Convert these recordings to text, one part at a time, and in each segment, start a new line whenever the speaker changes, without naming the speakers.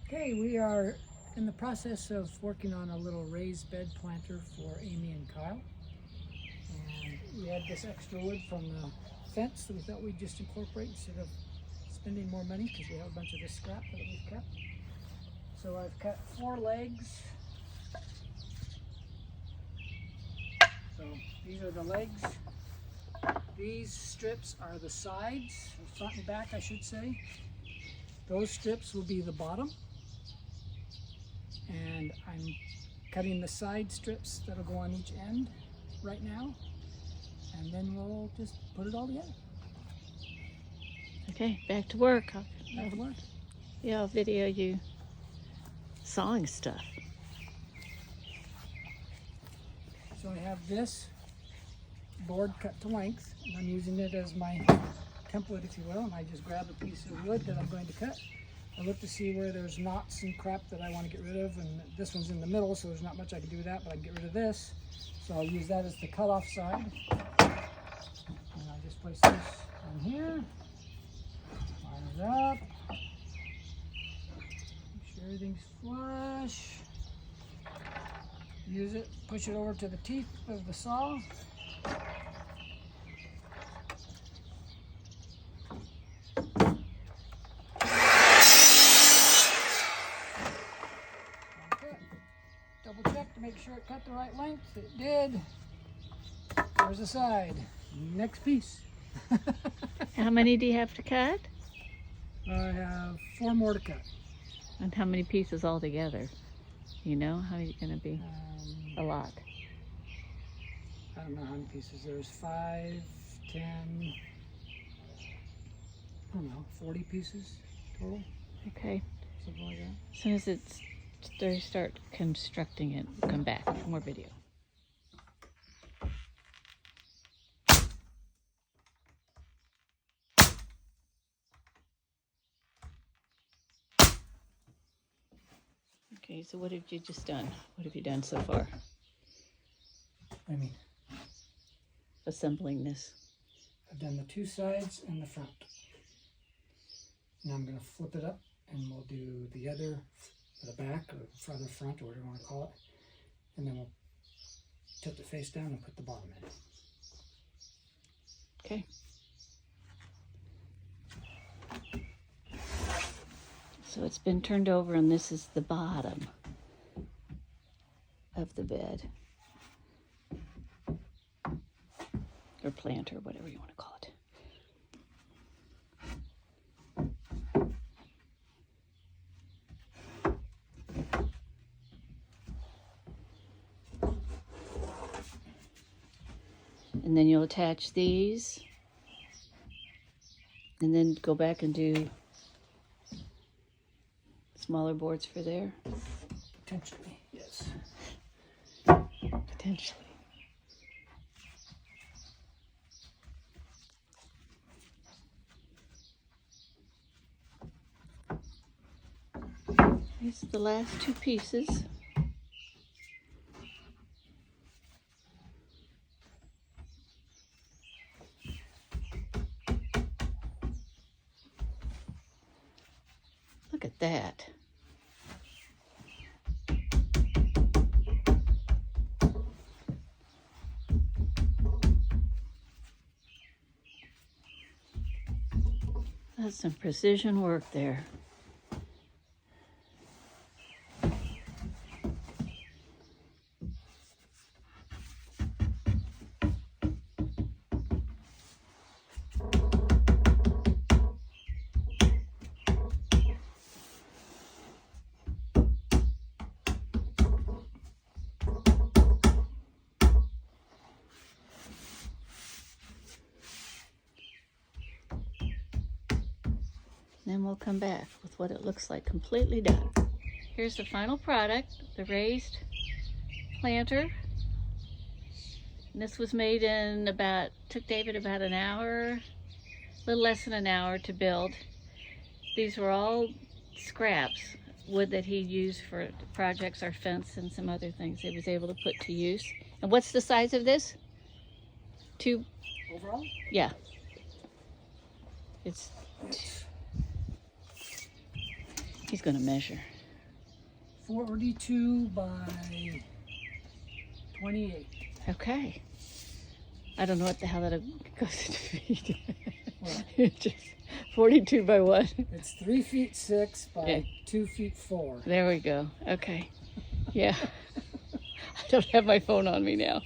Okay, we are in the process of working on a little raised bed planter for Amy and Kyle. And we had this extra wood from the fence that we thought we'd just incorporate instead of spending more money because we have a bunch of this scrap that we've cut. So I've cut 4 legs. So these are the legs. These strips are the sides, front and back I should say. Those strips will be the bottom. And I'm cutting the side strips that'll go on each end right now. And then we'll just put it all together.
Okay, back to work.
Back to work.
Yeah, I'll video you sawing stuff.
So I have this board cut to length, and I'm using it as my template, if you will, and I just grab a piece of wood that I'm going to cut. I look to see where there's knots and crap that I want to get rid of, and this one's in the middle, so there's not much I can do with that, but I can get rid of this. So I'll use that as the cutoff side. And I'll just place this on here, line it up, make sure everything's flush. Use it, push it over to the teeth of the saw. Double check to make sure it cut the right length. It did. There's the side. Next piece.
How many do you have to cut?
I have 4 more to cut.
And how many pieces altogether? You know, how many going to be? A lot.
I don't know how many pieces. There's 5, 10, I don't know, 40 pieces total.
Okay.
Something like that.
As soon as they start constructing it, we'll come back for more video. Okay, so what have you just done? What have you done so far?
I mean,
Assembling this.
I've done the 2 sides and the front. Now I'm going to flip it up and we'll do the other, the back or further front or whatever you want to call it. And then we'll tilt it face down and put the bottom in.
Okay. So it's been turned over and this is the bottom of the bed. Or planter, whatever you want to call it. And then you'll attach these and then go back and do smaller boards for there?
Potentially, yes.
Potentially. These are the last 2 pieces. Look at that. That's some precision work there. Then we'll come back with what it looks like completely done. Here's the final product, the raised planter. And this was made in took David about an hour, a little less than an hour to build. These were all scraps, wood that he used for projects, our fence and some other things he was able to put to use. And what's the size of this? 2?
Overall?
Yeah. It's, he's gonna measure.
42 by 28.
Okay. I don't know what the hell that goes into feet.
What?
Just 42 by what?
It's 3 feet 6 by
Yeah.
2 feet 4.
There we go. Okay. Yeah. I don't have my phone on me now.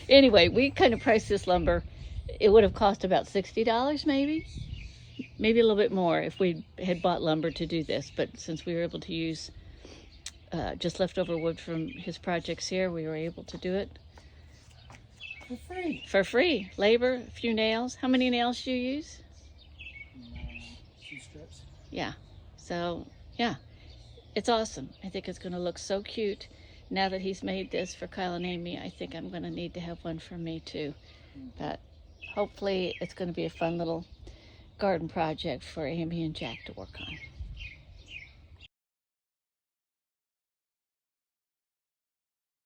Anyway, we kind of priced this lumber. It would have cost about $60 maybe. Maybe a little bit more if we had bought lumber to do this. But since we were able to use just leftover wood from his projects here, we were able to do it
For free.
for free. Labor, a few nails. How many nails do you use?
2 strips.
Yeah. So, yeah. It's awesome. I think it's going to look so cute. Now that he's made this for Kyle and Amy, I think I'm going to need to have one for me too. But hopefully it's going to be a fun little garden project for Amy and Jack to work on.